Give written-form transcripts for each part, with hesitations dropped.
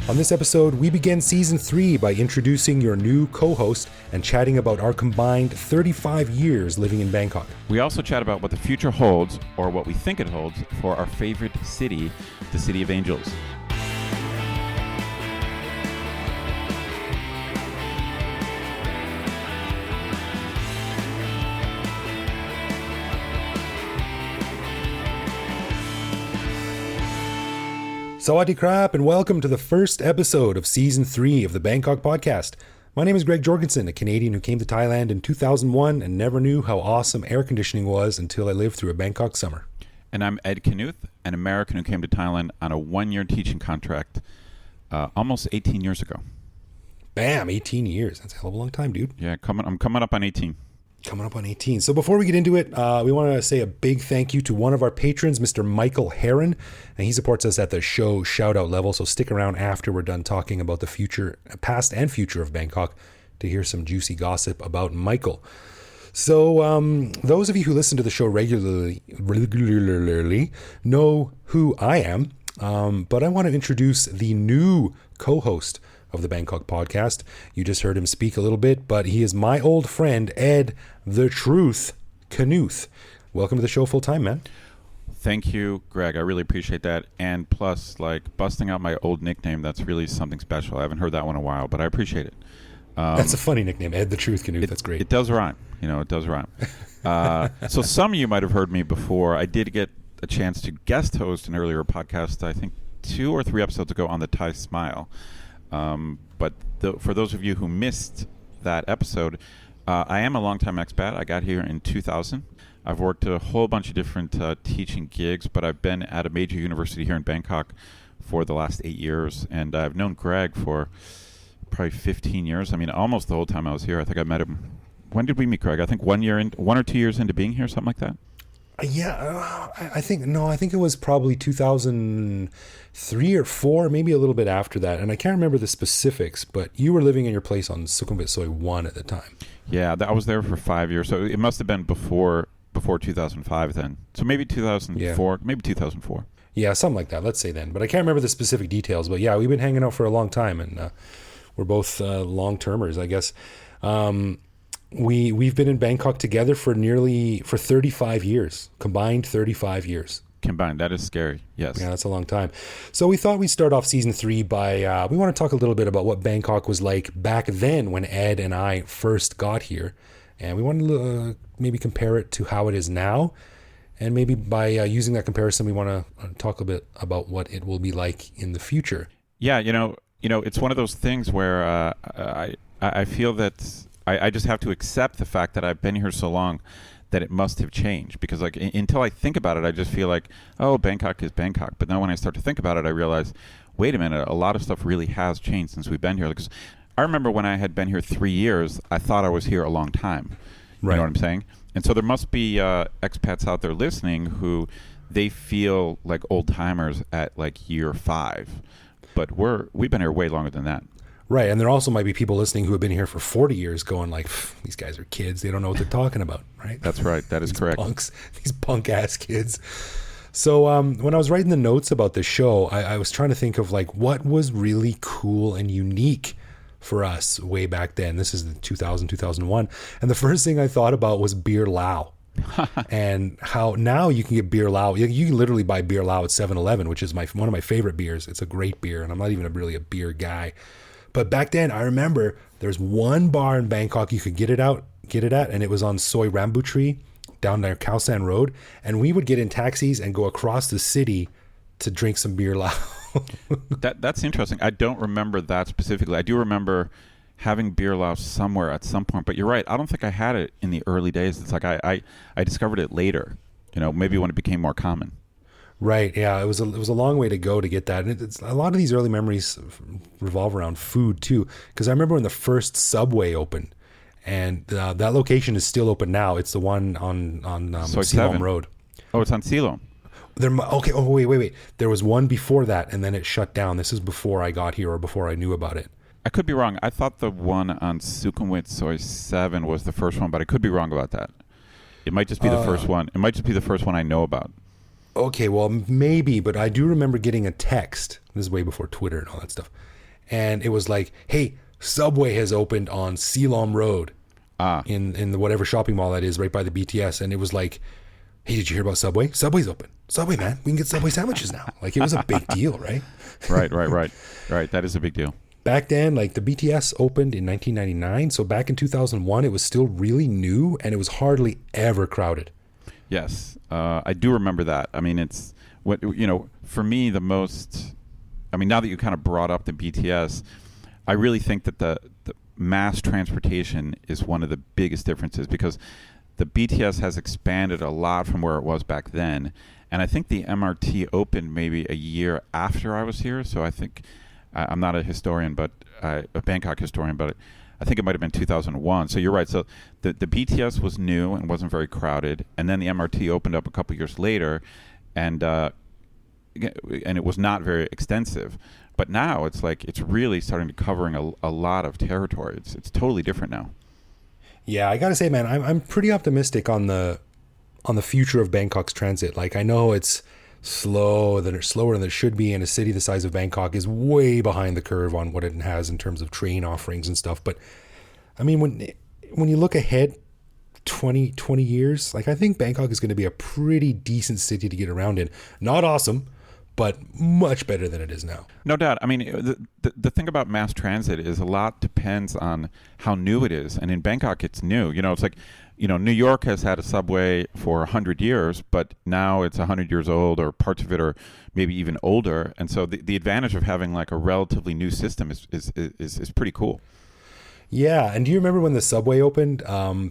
On this episode, we begin Season 3 by introducing your new co-host and chatting about our combined 35 years living in Bangkok. We also chat about what the future holds, or what we think it holds, for our favorite city, the City of Angels. Sawadee krap, and welcome to the first episode of Season 3 of the Bangkok Podcast. My name is Greg Jorgensen, a Canadian who came to Thailand in 2001 and never knew how awesome air conditioning was until I lived through a Bangkok summer. And I'm Ed Knuth, an American who came to Thailand on a one-year teaching contract almost 18 years ago. Bam, 18 years. That's a hell of a long time, dude. Yeah, I'm coming up on 18. Coming up on 18. So before we get into it, we want to say a big thank you to one of our patrons, Mr. Michael Heron, and he supports us at the show shout-out level, so stick around after we're done talking about the future, past and future of Bangkok to hear some juicy gossip about Michael. So those of you who listen to the show regularly know who I am, but I want to introduce the new co-host of the Bangkok Podcast. You just heard him speak a little bit, but he is my old friend, Ed, the Truth, Knuth. Welcome to the show full time, man. Thank you, Greg. I really appreciate that. And plus, like, busting out my old nickname, that's really something special. I haven't heard that one in a while, but I appreciate it. That's a funny nickname, Ed, the Truth, Knuth. That's great. It does rhyme. It does rhyme. So some of you might have heard me before. I did get a chance to guest host an earlier podcast, I think 2 or 3 episodes ago, on the Thai Smile. But for those of you who missed that episode, I am a longtime expat. I got here in 2000. I've worked a whole bunch of different teaching gigs, but I've been at a major university here in Bangkok for the last 8 years, and I've known Greg for probably 15 years. I mean, almost the whole time I was here. I think I met him. When did we meet, Greg? I think 1 or 2 years into being here, something like that. Yeah, I think it was probably 2003 or 4, maybe a little bit after that. And I can't remember the specifics, but you were living in your place on Sukhumvit Soi 1 at the time. Yeah, I was there for 5 years. So it must have been before 2005 then. So maybe 2004, maybe 2004. Yeah, something like that. Let's say then. But I can't remember the specific details. But yeah, we've been hanging out for a long time, and we're both long-termers, I guess. We've been in Bangkok together for 35 years, combined 35 years. Combined, that is scary. Yes. Yeah, that's a long time. So we thought we'd start off Season 3 by, we want to talk a little bit about what Bangkok was like back then when Ed and I first got here. And we want to maybe compare it to how it is now. And maybe by using that comparison, we want to talk a bit about what it will be like in the future. Yeah, it's one of those things where I feel that I just have to accept the fact that I've been here so long that it must have changed, because like until I think about it, I just feel like, oh, Bangkok is Bangkok. But then when I start to think about it, I realize, wait a minute, a lot of stuff really has changed since we've been here. Because I remember when I had been here 3 years, I thought I was here a long time. You know what I'm saying? And so there must be expats out there listening who they feel like old timers at like year 5, but we've been here way longer than that. Right, and there also might be people listening who have been here for 40 years going like, these guys are kids. They don't know what they're talking about, right? That's right. That is correct. These punk-ass kids. So when I was writing the notes about this show, I was trying to think of like what was really cool and unique for us way back then. This is 2000, 2001. And the first thing I thought about was beer lao. And how now you can get beer lao. You can literally buy beer lao at 7-Eleven, which is one of my favorite beers. It's a great beer, and I'm not even really a beer guy. But back then, I remember there's one bar in Bangkok you could get it at, and it was on Soi Rambutri down there, Khao San Road. And we would get in taxis and go across the city to drink some beer lao. That's interesting. I don't remember that specifically. I do remember having beer lao somewhere at some point. But you're right. I don't think I had it in the early days. It's like I discovered it later, maybe when it became more common. Right. Yeah. It was a long way to go to get that. And it's a lot of these early memories revolve around food too. Because I remember when the first Subway opened, and that location is still open now. It's the one on Siloam Road. Oh, it's on Siloam. Okay. Oh, wait. There was one before that, and then it shut down. This is before I got here or before I knew about it. I could be wrong. I thought the one on Sukhumvit Soi 7 was the first one, but I could be wrong about that. It might just be the first one. It might just be the first one I know about. Okay, well, maybe, but I do remember getting a text. This is way before Twitter and all that stuff. and it was like, hey, Subway has opened on Silom Road in the whatever shopping mall that is right by the BTS. And it was like, hey, did you hear about Subway? Subway's open. Subway, man. We can get Subway sandwiches now. Like, it was a big deal, right? Right. That is a big deal. Back then, like, the BTS opened in 1999. So back in 2001, it was still really new and it was hardly ever crowded. Yes. I do remember that. I mean, it's what, for me, the most, now that you kind of brought up the BTS, I really think that the mass transportation is one of the biggest differences, because the BTS has expanded a lot from where it was back then. And I think the MRT opened maybe a year after I was here. So I think, I'm not a historian, but a Bangkok historian, but I think it might have been 2001. So you're right. So the BTS was new and wasn't very crowded. And then the MRT opened up a couple years later, and it was not very extensive. But now it's like it's really starting to covering a lot of territory. It's totally different now. Yeah, I gotta say, man, I'm pretty optimistic on the future of Bangkok's transit. Like, I know it's slower than it should be, and a city the size of Bangkok is way behind the curve on what it has in terms of train offerings and stuff. But I mean, when you look ahead 20 years, like, I think Bangkok is going to be a pretty decent city to get around in. Not awesome, but much better than it is now. No doubt. I mean, the thing about mass transit is a lot depends on how new it is. And in Bangkok, it's new. It's like, New York has had a subway for 100 years, but now it's 100 years old, or parts of it are maybe even older. And so the advantage of having like a relatively new system is pretty cool. Yeah. And do you remember when the subway opened,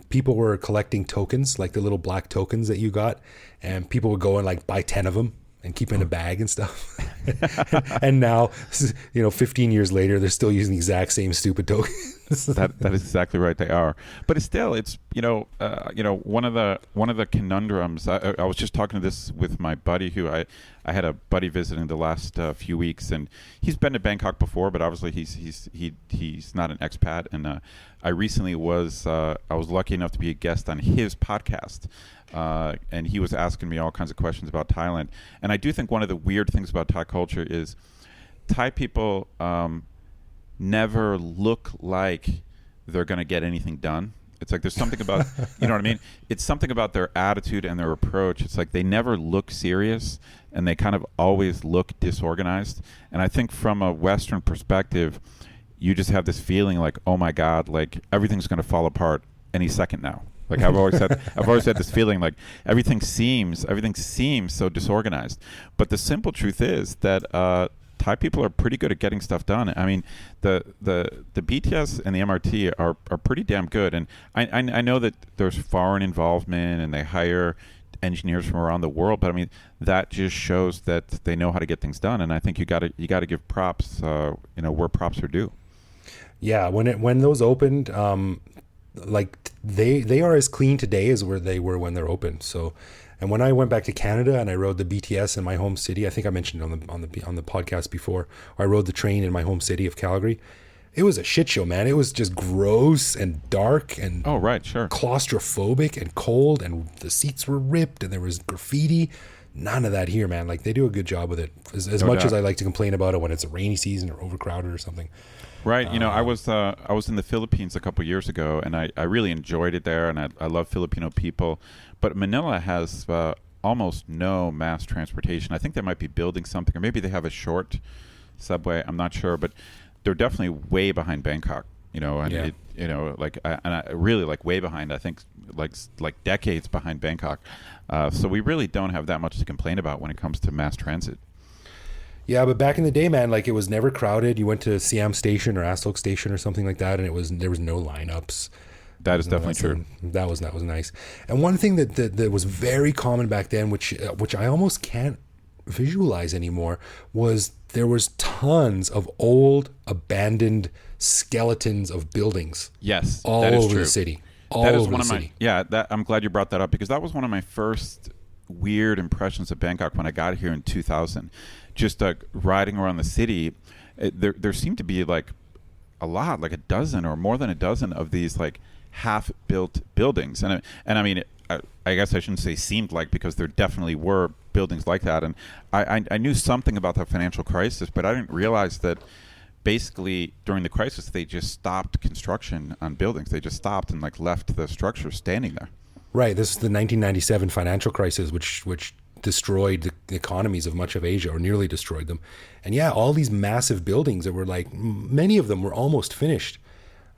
people were collecting tokens, like the little black tokens that you got, and people would go and like buy 10 of them and keep in a bag and stuff. And now, 15 years later, they're still using the exact same stupid tokens. That is exactly right. They are, but it's one of the conundrums. I was just talking to this with my buddy, who I had a buddy visiting the last few weeks, and he's been to Bangkok before, but obviously he's not an expat. And I recently I was lucky enough to be a guest on his podcast. And he was asking me all kinds of questions about Thailand. And I do think one of the weird things about Thai culture is Thai people never look like they're going to get anything done. It's like there's something about, you know what I mean? It's something about their attitude and their approach. It's like they never look serious, and they kind of always look disorganized. And I think from a Western perspective, you just have this feeling like, oh my God, like everything's going to fall apart any second now. Like I've always had this feeling like everything seems so disorganized. But the simple truth is that Thai people are pretty good at getting stuff done. I mean, the BTS and the MRT are pretty damn good. And I know that there's foreign involvement and they hire engineers from around the world, but I mean that just shows that they know how to get things done. And I think you got to give props, where props are due. Yeah, when those opened, like they are as clean today as where they were when they're open. So, and when I went back to Canada and I rode the BTS in my home city, I think I mentioned it on the podcast before, or I rode the train in my home city of Calgary. It was a shit show, man. It was just gross and dark and claustrophobic and cold, and the seats were ripped and there was graffiti. None of that here, man. Like, they do a good job with it. As much as I like to complain about it when it's a rainy season or overcrowded or something. Right. I was in the Philippines a couple years ago, and I really enjoyed it there, and I love Filipino people. But Manila has almost no mass transportation. I think they might be building something, or maybe they have a short subway. I'm not sure, but they're definitely way behind Bangkok. I really like way behind. I think like decades behind Bangkok. So we really don't have that much to complain about when it comes to mass transit. Yeah, but back in the day, man, like, it was never crowded. You went to Siam Station or Asok Station or something like that, and there was no lineups. That is definitely true. That was nice. And one thing that was very common back then, which I almost can't visualize anymore, was there was tons of old abandoned skeletons of buildings. Yes, all that is over true. the city. I'm glad you brought that up, because that was one of my first weird impressions of Bangkok when I got here in 2000. Just riding around the city, there seemed to be like a lot, like a dozen or more than a dozen of these like half-built buildings. And I mean, I guess I shouldn't say seemed like, because there definitely were buildings like that. And I knew something about the financial crisis, but I didn't realize that basically during the crisis they just stopped construction on buildings. They just stopped and like left the structure standing there. Right. This is the 1997 financial crisis, which destroyed the economies of much of Asia, or nearly destroyed them. And yeah, all these massive buildings that were like, many of them were almost finished.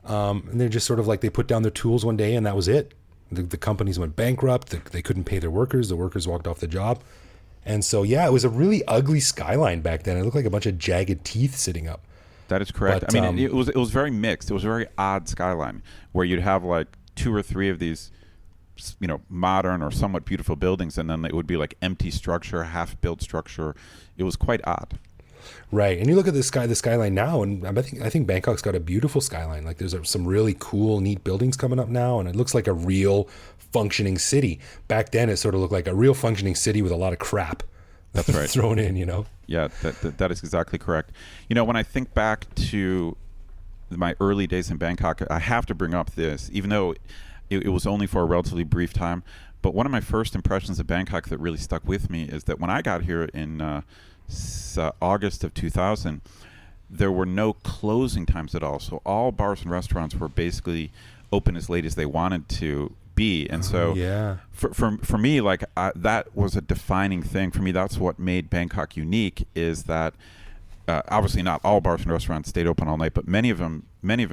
And they're just sort of like, they put down their tools one day and that was it. The companies went bankrupt. They couldn't pay their workers. The workers walked off the job. And so, yeah, it was a really ugly skyline back then. It looked like a bunch of jagged teeth sitting up. That is correct. But, I mean, it was very mixed. It was a very odd skyline where you'd have like 2 or 3 of these, modern or somewhat beautiful buildings, and then it would be like empty structure, half-built structure. It was quite odd. Right. And you look at the skyline now, and I think Bangkok's got a beautiful skyline. Like there's some really cool, neat buildings coming up now, and it looks like a real functioning city. Back then, it sort of looked like a real functioning city with a lot of crap. That's right. thrown in, Yeah, that is exactly correct. When I think back to my early days in Bangkok, I have to bring up this, even though it was only for a relatively brief time. But one of my first impressions of Bangkok that really stuck with me is that when I got here in August of 2000, there were no closing times at all. So all bars and restaurants were basically open as late as they wanted to be. And so for me, like that was a defining thing for me. That's what made Bangkok unique, is that obviously not all bars and restaurants stayed open all night, but many of them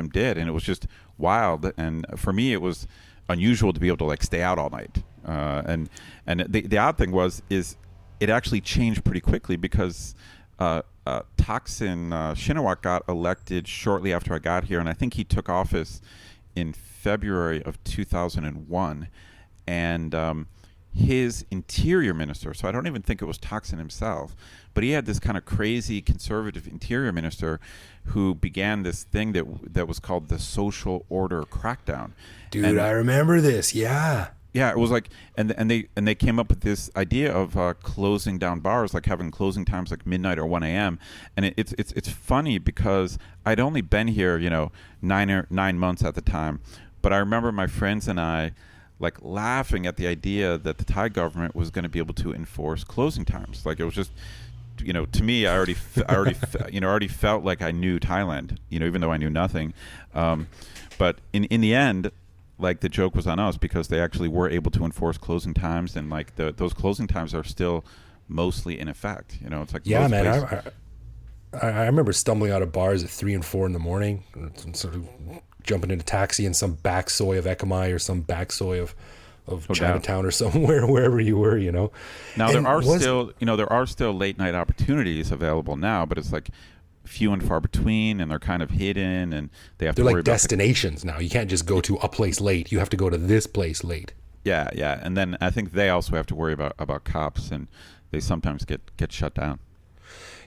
did. And it was just wild. And for me, it was unusual to be able to like stay out all night. And the odd thing is it actually changed pretty quickly, because Thaksin Shinawatra got elected shortly after I got here, and I think he took office in February of 2001, and his interior minister, so I don't even think it was Thaksin himself, but he had this kind of crazy conservative interior minister who began this thing that was called the social order crackdown. Dude, and I remember this. Yeah, it was like, and they came up with this idea of closing down bars, like having closing times like midnight or 1 a.m. And it's funny because I'd only been here, 9 months at the time, but I remember my friends and I like laughing at the idea that the Thai government was going to be able to enforce closing times. Like it was just, to me, I already felt like I knew Thailand, even though I knew nothing. But in the end, like the joke was on us, because they actually were able to enforce closing times, and like those closing times are still mostly in effect. It's like, yeah, man. I remember stumbling out of bars at 3 and 4 in the morning, and sort of jumping in a taxi in some back soy of Ekamai or some back soy of Chinatown or somewhere, wherever you were. Now there are still late night opportunities available now, but it's like few and far between, and they're kind of hidden, and they're to worry like destinations now. You can't just go to a place late. You have to go to this place late. Yeah, and then I think they also have to worry about cops, and they sometimes get shut down.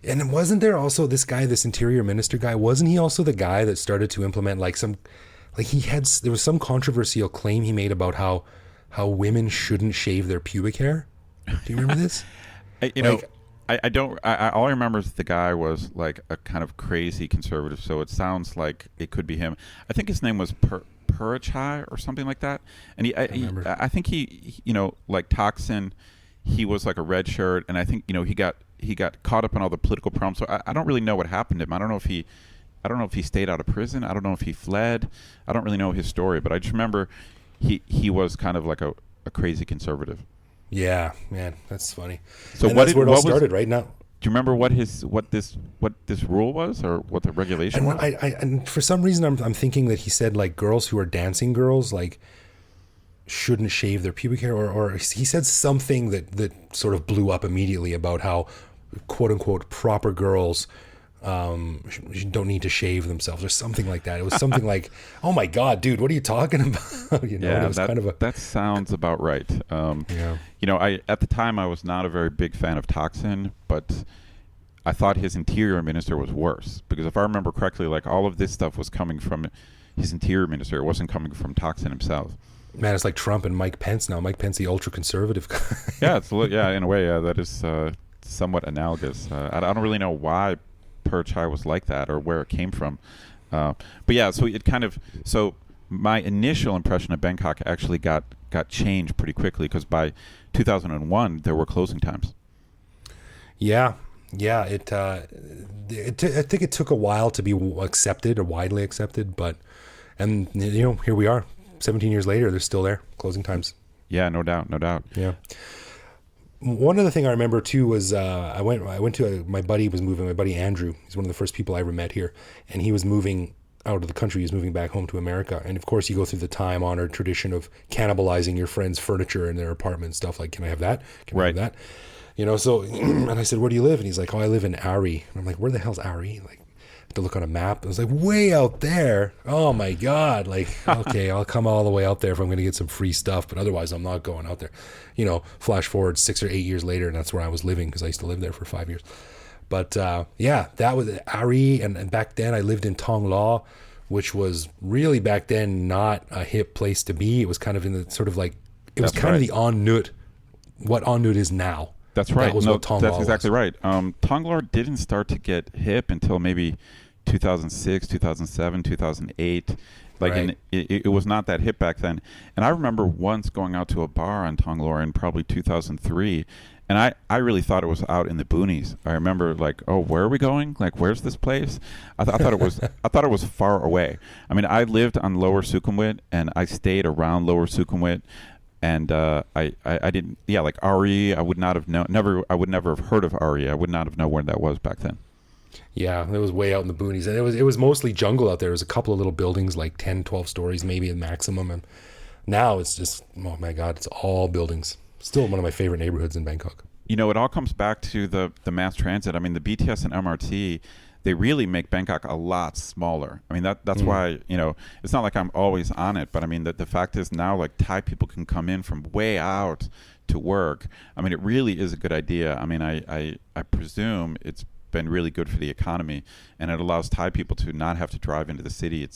And wasn't there also this guy, this interior minister guy? Wasn't he also the guy that started to implement there was some controversial claim he made about how women shouldn't shave their pubic hair? Do you remember this? I don't. All I remember is the guy was like a kind of crazy conservative, so it sounds like it could be him. I think his name was Purachai or something like that. And I think he like Thaksin, he was like a red shirt, and I think he got caught up in all the political problems. So I don't really know what happened to him. I don't know if he stayed out of prison. I don't know if he fled. I don't really know his story, but I just remember he was kind of like a crazy conservative. Yeah, man, that's funny. So that's where it all started, right now. Do you remember what this rule was, or what the regulation was? And for some reason, I'm thinking that he said like girls who are dancing girls like shouldn't shave their pubic hair, or he said something that sort of blew up immediately about how quote unquote proper girls don't need to shave themselves or something like that. It was something like, oh my God, dude, what are you talking about? Yeah, it was that sounds about right. I at the time I was not a very big fan of Thaksin, but I thought his interior minister was worse, because if I remember correctly, like all of this stuff was coming from his interior minister. It wasn't coming from Thaksin himself. Man, it's like Trump and Mike Pence now. Mike Pence, the ultra conservative guy. Yeah, in a way, that is somewhat analogous. I don't really know why Purachai was like that or where it came from, but yeah. So my initial impression of Bangkok actually got changed pretty quickly, because by 2001 there were closing times. Yeah, Yeah, I think it took a while to be accepted or widely accepted, and here we are, 17 years later, they're still there, closing times. Yeah, no doubt, no doubt. Yeah. One other thing I remember too was I went to my buddy was moving. My buddy Andrew, he's one of the first people I ever met here, and he was moving out of the country. He was moving back home to America, and of course you go through the time-honored tradition of cannibalizing your friend's furniture in their apartment, stuff like, can I have that? Can I have that? So, and I said, where do you live? And he's like, oh, I live in Ari. And I'm like, where the hell's Ari? Like, I had to look on a map. I was like, way out there. Oh my God. Like, okay, I'll come all the way out there if I'm going to get some free stuff, but otherwise I'm not going out there. Flash forward 6 or 8 years later, and that's where I was living because I used to live there for 5 years. But that was Ari. And back then I lived in Tong Lo, which was really back then not a hip place to be. It was kind of in the sort of like, it was kind of the En Knuth, what En Knuth is now. That's right. That's exactly right. Tong Lo didn't start to get hip until maybe 2006, 2007, 2008. Like, it was not that hip back then. And I remember once going out to a bar on Tong Lo in probably 2003, and I really thought it was out in the boonies. I remember like, oh, where are we going? Like, where's this place? I thought it was far away. I mean, I lived on Lower Sukhumvit, and I stayed around Lower Sukhumvit. And I didn't, like Ari, I would not have I would never have heard of Ari. I would not have known where that was back then. Yeah, it was way out in the boonies. And it was mostly jungle out there. There was a couple of little buildings, like 10, 12 stories, maybe at maximum. And now it's just, oh my God, it's all buildings. Still one of my favorite neighborhoods in Bangkok. It all comes back to the mass transit. I mean, the BTS and MRT, they really make Bangkok a lot smaller. I mean, that's why, it's not like I'm always on it, but I mean, the fact is now, like, Thai people can come in from way out to work. I mean, it really is a good idea. I mean, I presume it's been really good for the economy, and it allows Thai people to not have to drive into the city.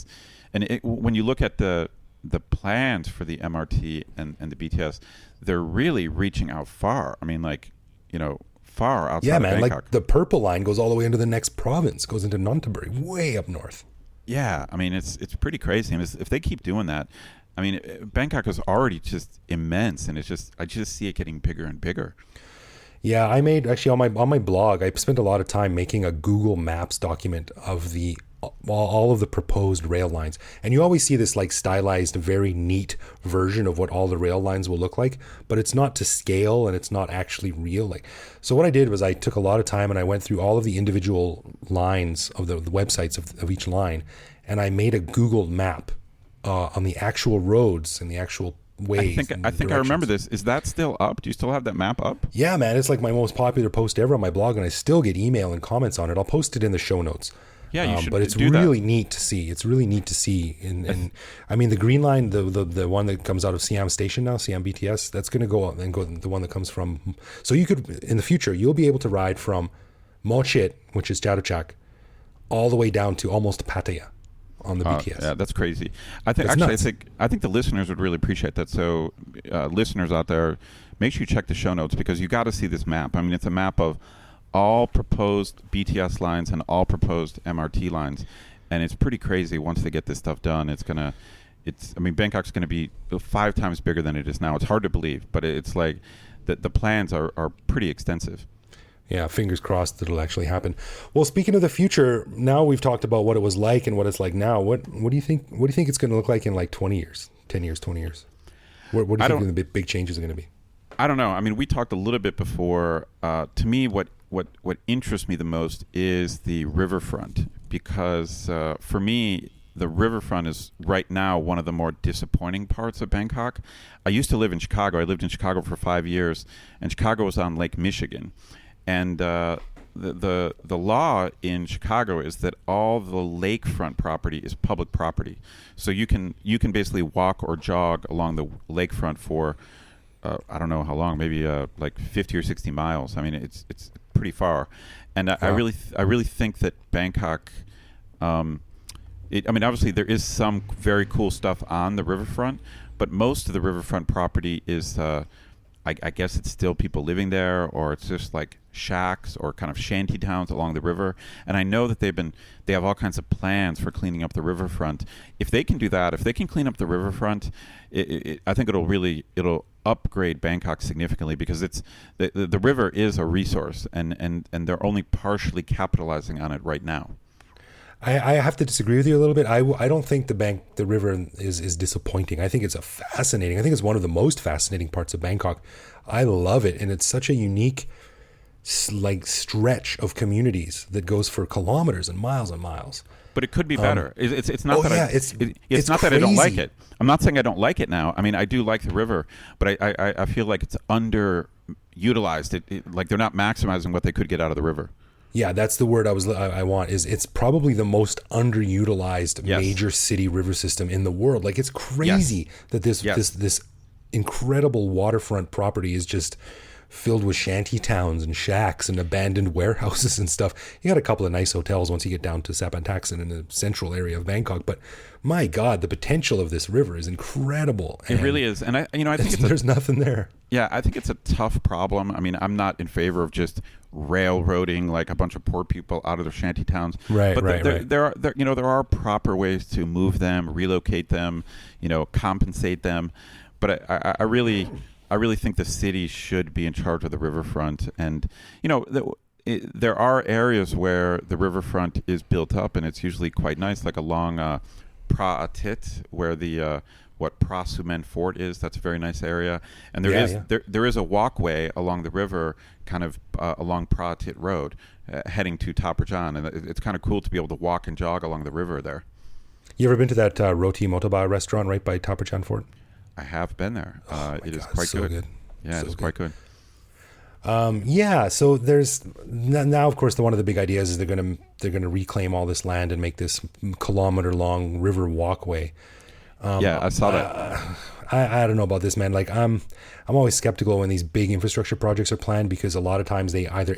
When you look at the plans for the MRT and the BTS, they're really reaching out far. I mean, like, far outside of Bangkok. Like the purple line goes all the way into the next province, goes into Nonthaburi, way up north. Yeah, I mean, it's pretty crazy. And if they keep doing that, I mean, Bangkok is already just immense, and I just see it getting bigger and bigger. Yeah, I made, actually, on my blog, I spent a lot of time making a Google Maps document of all of the proposed rail lines. And you always see this like stylized, very neat version of what all the rail lines will look like, but it's not to scale and it's not actually real. So what I did was I took a lot of time and I went through all of the individual lines of the websites of each line, and I made a Google map on the actual roads and the actual ways. I think I remember this. Is that still up? Do you still have that map up? Yeah, man. It's like my most popular post ever on my blog, and I still get email and comments on it. I'll post it in the show notes. Yeah, you should. But it's really neat to see. It's really neat to see. And I mean, the green line, the one that comes out of Siam Station now, Siam BTS, that's going to go out and go the one that comes from. So you could, in the future, you'll be able to ride from Mochit, which is Chatuchak, all the way down to almost Pattaya on the BTS. Yeah, that's crazy. I think the listeners would really appreciate that. So, listeners out there, make sure you check the show notes because you got to see this map. I mean, it's a map of all proposed BTS lines and all proposed MRT lines, and it's pretty crazy. Once they get this stuff done, Bangkok's gonna be 5 times bigger than it is now. It's hard to believe, but it's like the plans are pretty extensive. Yeah, fingers crossed that it'll actually happen. Well, speaking of the future, now we've talked about what it was like and what it's like now. What do you think? What do you think it's going to look like in like 20 years, 10 years, 20 years? What do you think the big changes are going to be? I don't know. I mean, we talked a little bit before. To me, what interests me the most is the riverfront, because for me, the riverfront is right now one of the more disappointing parts of Bangkok. I used to live in Chicago. I lived in Chicago for 5 years, and Chicago was on Lake Michigan. And the law in Chicago is that all the lakefront property is public property. So you can basically walk or jog along the lakefront for I don't know how long, maybe like 50 or 60 miles. I mean, it's pretty far. And I really think that Bangkok. Obviously there is some very cool stuff on the riverfront, but most of the riverfront property is. I guess it's still people living there, or it's just like shacks or kind of shanty towns along the river. And I know that they have all kinds of plans for cleaning up the riverfront. If they can do that, if they can clean up the riverfront, I think it'll upgrade Bangkok significantly, because it's the river is a resource, and they're only partially capitalizing on it right now. I have to disagree with you a little bit. I don't think the river is disappointing. I think it's fascinating. I think it's one of the most fascinating parts of Bangkok. I love it, and it's such a unique stretch of communities that goes for kilometers and miles and miles. But it could be better. It's not it's not crazy. that I don't like it. I'm not saying I don't like it now. I mean, I do like the river, but I feel like it's underutilized. Like they're not maximizing what they could get out of the river. Yeah, that's the word I want. It's probably the most underutilized major city river system in the world. Like, it's crazy that this incredible waterfront property is just filled with shanty towns and shacks and abandoned warehouses and stuff. You got a couple of nice hotels once you get down to Sapantaksin in the central area of Bangkok, but my God, the potential of this river is incredible. It really is, and I think there's nothing there. Yeah, I think it's a tough problem. I mean, I'm not in favor of just railroading like a bunch of poor people out of their shanty towns. Right, but there are proper ways to move them, relocate them, compensate them. But I really think the city should be in charge of the riverfront. And there are areas where the riverfront is built up, and it's usually quite nice, like along Pra Atit, where the Pra Sumen Fort is. That's a very nice area. And there is a walkway along the river, kind of along Pra Atit Road, heading to Taprajan, and it's kind of cool to be able to walk and jog along the river there. You ever been to that Roti Motoba restaurant right by Taprajan Fort? I have been there. It is quite good. Yeah, it's quite good. So there's now, of course, one of the big ideas is they're gonna reclaim all this land and make this kilometer long river walkway. I saw that. I don't know about this, man. Like, I'm always skeptical when these big infrastructure projects are planned, because a lot of times they either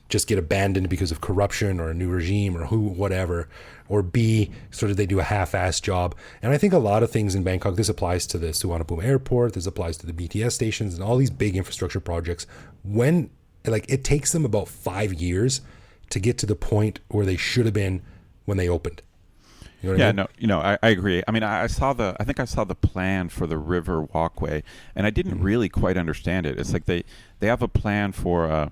just get abandoned because of corruption or a new regime or whatever, or B, sort of they do a half-assed job. And I think a lot of things in Bangkok, this applies to the Suvarnabhumi airport, this applies to the BTS stations and all these big infrastructure projects. When, it takes them about 5 years to get to the point where they should have been when they opened. You know what I mean? I agree. I mean, I think I saw the plan for the river walkway, and I didn't really quite understand it. It's like they have a plan for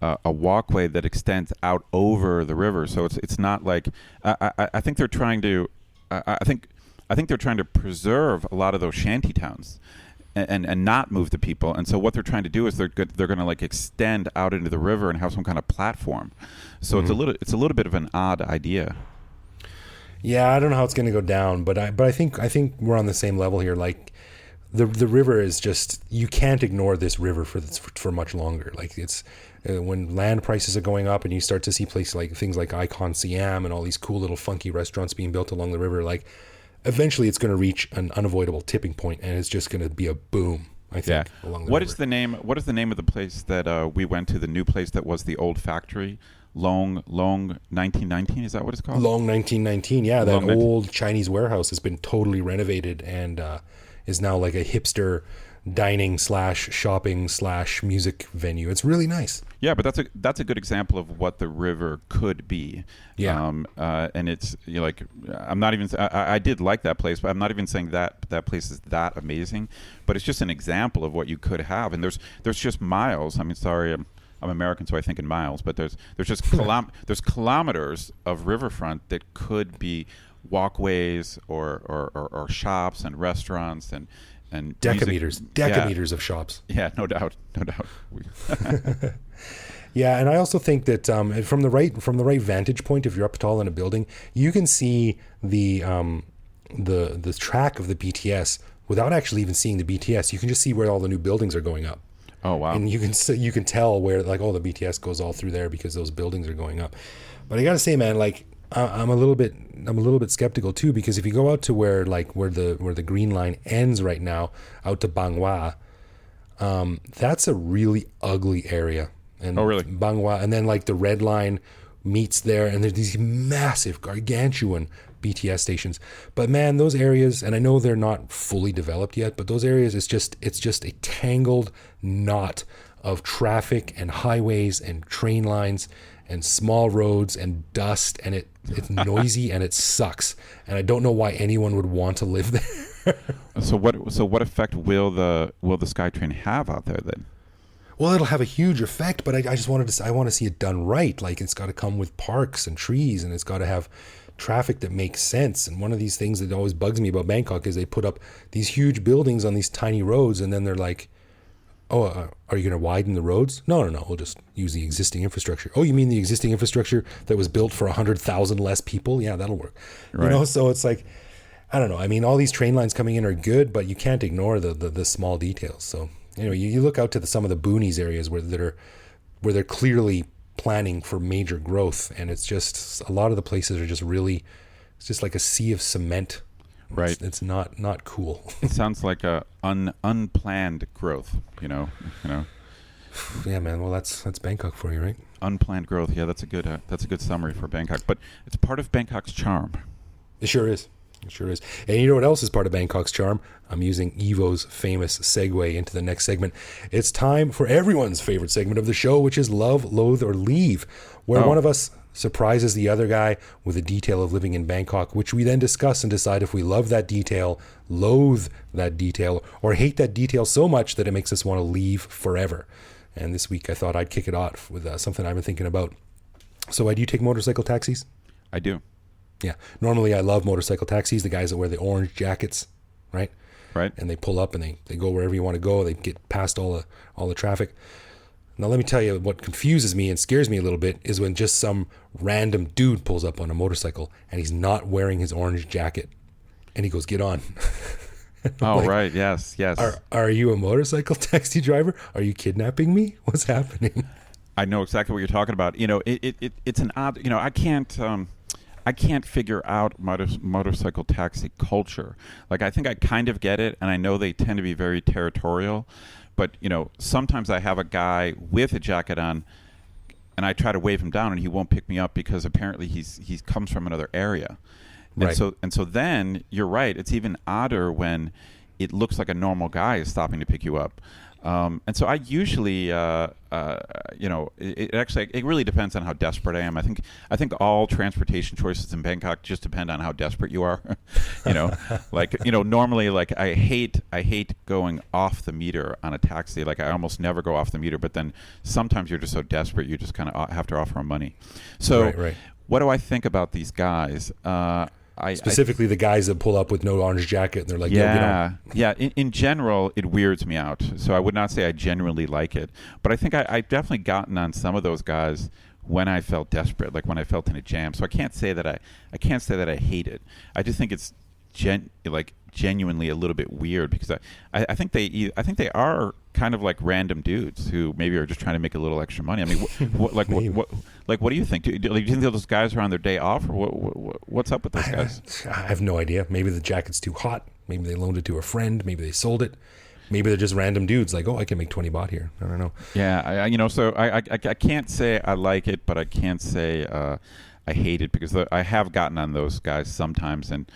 a walkway that extends out over the river, so it's not like I think they're trying to I think they're trying to preserve a lot of those shanty towns and not move the people. And so what they're trying to do is they're going to like extend out into the river and have some kind of platform. So it's a little bit of an odd idea. Yeah, I don't know how it's going to go down, but I think we're on the same level here. Like, the river is just, you can't ignore this river for much longer. Like, it's when land prices are going up and you start to see places like things like Icon Siam and all these cool little funky restaurants being built along the river, like, eventually it's going to reach an unavoidable tipping point, and it's just going to be a boom, I think. Yeah. Along the What river. is the name of the place that we went to, the new place that was the old factory? Long 1919, is that what it's called? Long 1919, yeah. That old Chinese warehouse has been totally renovated and is now like a hipster dining / shopping / music venue. It's really nice. Yeah, but that's a good example of what the river could be. Yeah. And it's I'm not even. I did like that place, but I'm not even saying that place is that amazing. But it's just an example of what you could have. And there's just miles. I mean, sorry, I'm American, so I think in miles. But there's just there's kilometers of riverfront that could be walkways or shops and restaurants and decameters of shops. Yeah, no doubt. Yeah, and I also think that from the right vantage point, if you're up tall in a building, you can see the track of the BTS without actually even seeing the BTS. You can just see where all the new buildings are going up. Oh wow! And you can tell where the BTS goes all through there because those buildings are going up. But I gotta say, man, like, I'm a little bit skeptical too, because if you go out to where the green line ends right now, out to Bang Hwa, that's a really ugly area. And oh, really? Bang Hwa, and then like the red line meets there, and there's these massive, gargantuan BTS stations. But man, those areas, and I know they're not fully developed yet, but those areas, it's just a tangled knot of traffic and highways and train lines and small roads and dust, and it's noisy and it sucks, and I don't know why anyone would want to live there. So what effect will the SkyTrain have out there then? Well, it'll have a huge effect, but I just I want to see it done right. Like, it's got to come with parks and trees, and it's got to have traffic that makes sense. And one of these things that always bugs me about Bangkok is they put up these huge buildings on these tiny roads, and then they're like, oh, are you going to widen the roads? No, we'll just use the existing infrastructure. Oh, you mean the existing infrastructure that was built for 100,000 less people? Yeah, that'll work. Right. So it's like, I don't know. I mean, all these train lines coming in are good, but you can't ignore the small details. So anyway, you look out to some of the boonies areas where they're clearly planning for major growth, and it's just a lot of the places are just really, it's just like a sea of cement. Right. It's not cool. It sounds like a unplanned growth, Yeah, man. Well, that's Bangkok for you, right? Unplanned growth. Yeah, that's a good summary for Bangkok. But it's part of Bangkok's charm. It sure is. It sure is. And you know what else is part of Bangkok's charm? I'm using Evo's famous segue into the next segment. It's time for everyone's favorite segment of the show, which is Love, Loathe, or Leave, where one of us surprises the other guy with a detail of living in Bangkok, which we then discuss and decide if we love that detail, loathe that detail, or hate that detail so much that it makes us want to leave forever. And this week I thought I'd kick it off with something I've been thinking about. So do you take motorcycle taxis? I do. Yeah. Normally I love motorcycle taxis, the guys that wear the orange jackets, right? Right. And they pull up and they go wherever you want to go. They get past all the traffic. Now, let me tell you what confuses me and scares me a little bit is when just some random dude pulls up on a motorcycle and he's not wearing his orange jacket and he goes, "Get on." Oh, like, right. Yes. Are you a motorcycle taxi driver? Are you kidnapping me? What's happening? I know exactly what you're talking about. It's an odd, I can't figure out motorcycle taxi culture. Like, I think I kind of get it, and I know they tend to be very territorial. But, sometimes I have a guy with a jacket on, and I try to wave him down, and he won't pick me up because apparently he comes from another area. Right. And so then you're right. It's even odder when it looks like a normal guy is stopping to pick you up. And so I usually, it really depends on how desperate I am. I think all transportation choices in Bangkok just depend on how desperate you are. Normally, like I hate going off the meter on a taxi. Like I almost never go off the meter, but then sometimes you're just so desperate you just kind of have to offer them money. So right. What do I think about these guys? Specifically the guys that pull up with no orange jacket and they're like, yeah. In general, it weirds me out. So I would not say I genuinely like it, but I think I've definitely gotten on some of those guys when I felt desperate, like when I felt in a jam. So I can't say that I hate it. I just think it's genuinely a little bit weird because I think they are kind of like random dudes who maybe are just trying to make a little extra money. I mean, what do you think? Do you think those guys are on their day off, or what's up with those guys? I have no idea. Maybe the jacket's too hot. Maybe they loaned it to a friend. Maybe they sold it. Maybe they're just random dudes like, oh, I can make 20 baht here. I don't know. Yeah, so I can't say I like it, but I can't say I hate it because I have gotten on those guys sometimes, and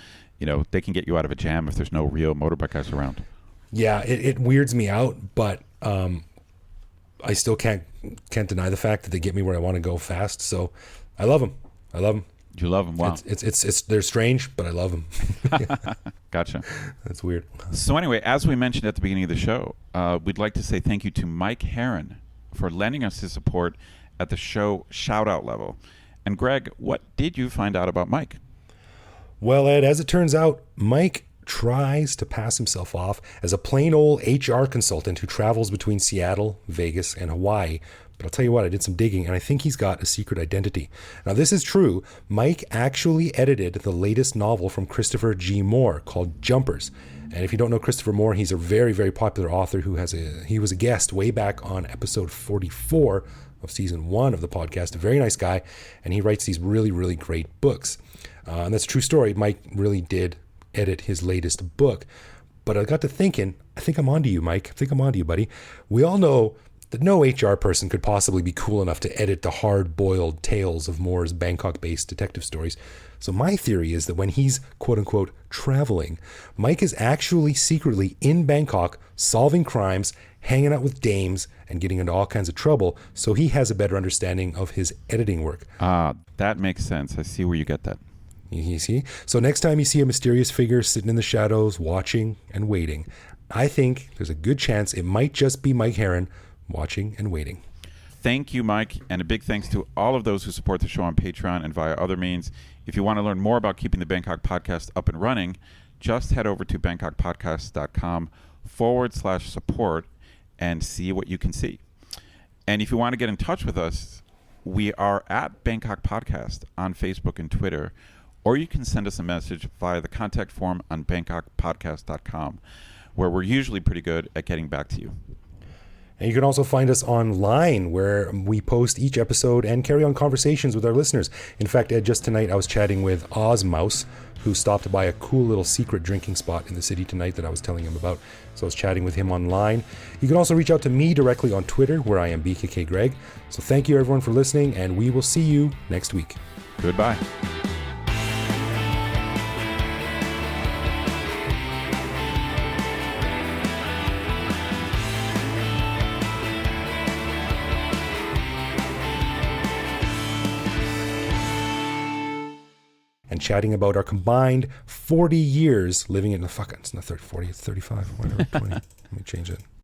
they can get you out of a jam if there's no real motorbike guys around. Yeah, it weirds me out, but I still can't deny the fact that they get me where I want to go fast. So I love them. You love them? Wow. It's they're strange, but I love them. Gotcha. That's weird. So anyway, as we mentioned at the beginning of the show, we'd like to say thank you to Mike Heron for lending us his support at the show shout-out level. And Greg, what did you find out about Mike? Well, Ed, as it turns out, Mike tries to pass himself off as a plain old HR consultant who travels between Seattle, Vegas, and Hawaii. But I'll tell you what, I did some digging, and I think he's got a secret identity. Now, this is true. Mike actually edited the latest novel from Christopher G. Moore called Jumpers. And if you don't know Christopher Moore, he's a very, very popular author he was a guest way back on episode 44 of season 1 of the podcast. A very nice guy, and he writes these really, really great books. And that's a true story. Mike really did edit his latest book. But I got to thinking, I think I'm onto you, Mike. I think I'm onto you, buddy. We all know that no HR person could possibly be cool enough to edit the hard-boiled tales of Moore's Bangkok-based detective stories. So my theory is that when he's, quote-unquote, traveling, Mike is actually secretly in Bangkok solving crimes, hanging out with dames, and getting into all kinds of trouble, so he has a better understanding of his editing work. That makes sense. I see where you get that. You see? So next time you see a mysterious figure sitting in the shadows, watching and waiting, I think there's a good chance it might just be Mike Heron watching and waiting. Thank you, Mike, and a big thanks to all of those who support the show on Patreon and via other means. If you want to learn more about keeping the Bangkok Podcast up and running, just head over to bangkokpodcast.com/support and see what you can see. And if you want to get in touch with us, we are at Bangkok Podcast on Facebook and Twitter, or you can send us a message via the contact form on bangkokpodcast.com, where we're usually pretty good at getting back to you. And you can also find us online, where we post each episode and carry on conversations with our listeners. In fact, Ed, just tonight I was chatting with Ozmouse, who stopped by a cool little secret drinking spot in the city tonight that I was telling him about. So I was chatting with him online. You can also reach out to me directly on Twitter, where I am BKK Greg. So thank you everyone for listening, and we will see you next week. Goodbye. And chatting about our combined 40 years living in the it's not 30, 40, it's 35, whatever, 20. Let me change it.